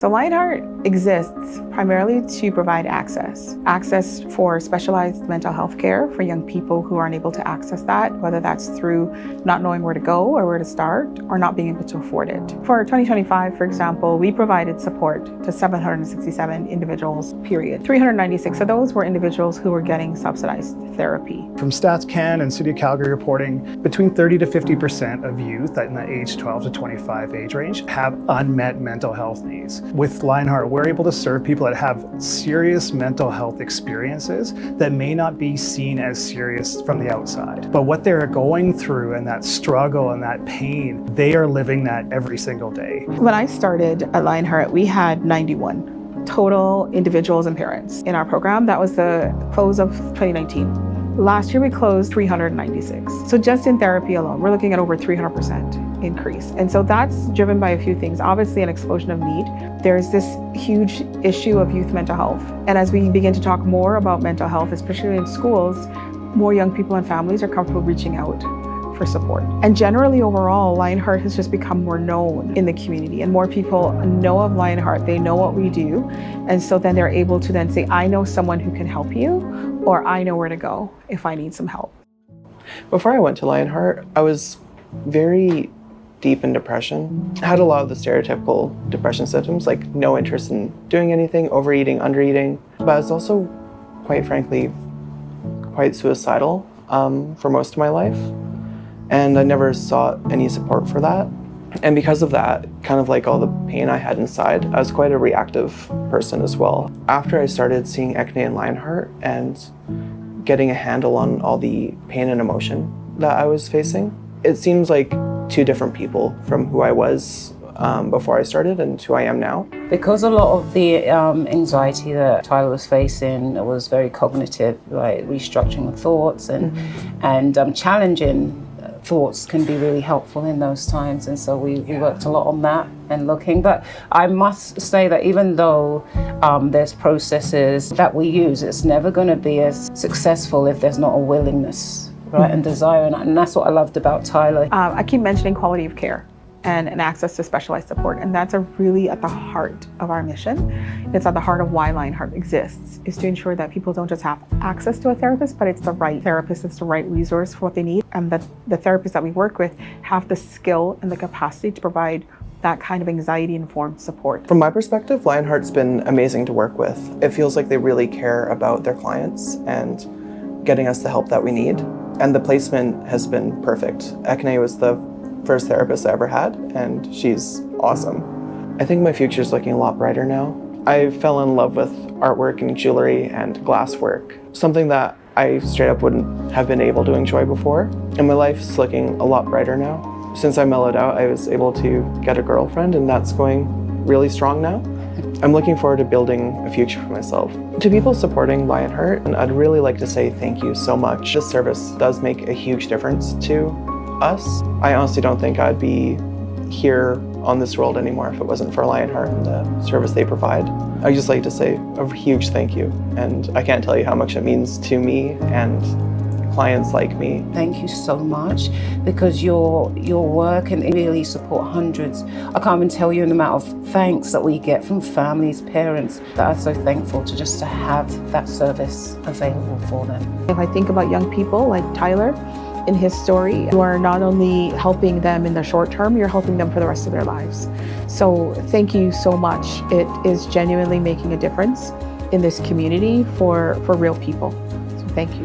So Lionheart exists primarily to provide access for specialized mental health care for young people who aren't able to access that, whether that's through not knowing where to go or where to start or not being able to afford it. For 2025, for example, we provided support to 767 individuals, period. 396 of those were individuals who were getting subsidized therapy. From Stats Can and City of Calgary reporting, between 30 to 50% of youth in the age 12 to 25 age range have unmet mental health needs. With Lionheart, we're able to serve people that have serious mental health experiences that may not be seen as serious from the outside. But what they're going through and that struggle and that pain, they are living that every single day. When I started at Lionheart, we had 91 total individuals and parents in our program. That was the close of 2019. Last year we closed 396. So just in therapy alone, we're looking at over 300% increase. And so that's driven by a few things. Obviously an explosion of need. There's this huge issue of youth mental health. And as we begin to talk more about mental health, especially in schools, more young people and families are comfortable reaching out for support. And generally overall, Lionheart has just become more known in the community and more people know of Lionheart, they know what we do. And so then they're able to then say, I know someone who can help you, or I know where to go if I need some help. Before I went to Lionheart, I was very deep in depression. I had a lot of the stereotypical depression symptoms, like no interest in doing anything, overeating, undereating. But I was also, quite frankly, quite suicidal for most of my life. And I never sought any support for that. And because of that, kind of like all the pain I had inside, I was quite a reactive person as well. After I started seeing Ecne and Lionheart and getting a handle on all the pain and emotion that I was facing, it seems like two different people from who I was before I started and who I am now. Because a lot of the anxiety that Tyler was facing was very cognitive, like restructuring of thoughts and challenging thoughts can be really helpful in those times. And so we worked a lot on that and looking. But I must say that even though there's processes that we use, it's never going to be as successful if there's not a willingness, right, and desire. And that's what I loved about Tyler. I keep mentioning quality of care and access to specialized support. And that's really at the heart of our mission. It's at the heart of why Lionheart exists, is to ensure that people don't just have access to a therapist, but it's the right therapist, it's the right resource for what they need. And that the therapists that we work with have the skill and the capacity to provide that kind of anxiety-informed support. From my perspective, Lionheart's been amazing to work with. It feels like they really care about their clients and getting us the help that we need. And the placement has been perfect. Ecne was the first therapist I ever had, and she's awesome. I think my future's looking a lot brighter now. I fell in love with artwork and jewelry and glasswork, something that I straight up wouldn't have been able to enjoy before. And my life's looking a lot brighter now. Since I mellowed out, I was able to get a girlfriend, and that's going really strong now. I'm looking forward to building a future for myself. To people supporting Lionheart, and I'd really like to say thank you so much. This service does make a huge difference to us. I honestly don't think I'd be here on this world anymore if it wasn't for Lionheart and the service they provide. I'd just like to say a huge thank you, and I can't tell you how much it means to me and clients like me. Thank you so much, because your work and really support hundreds. I can't even tell you the amount of thanks that we get from families, parents, that are so thankful to have that service available for them. If I think about young people like Tyler, in his story, you are not only helping them in the short term, you're helping them for the rest of their lives. So thank you so much. It is genuinely making a difference in this community for real people. So thank you.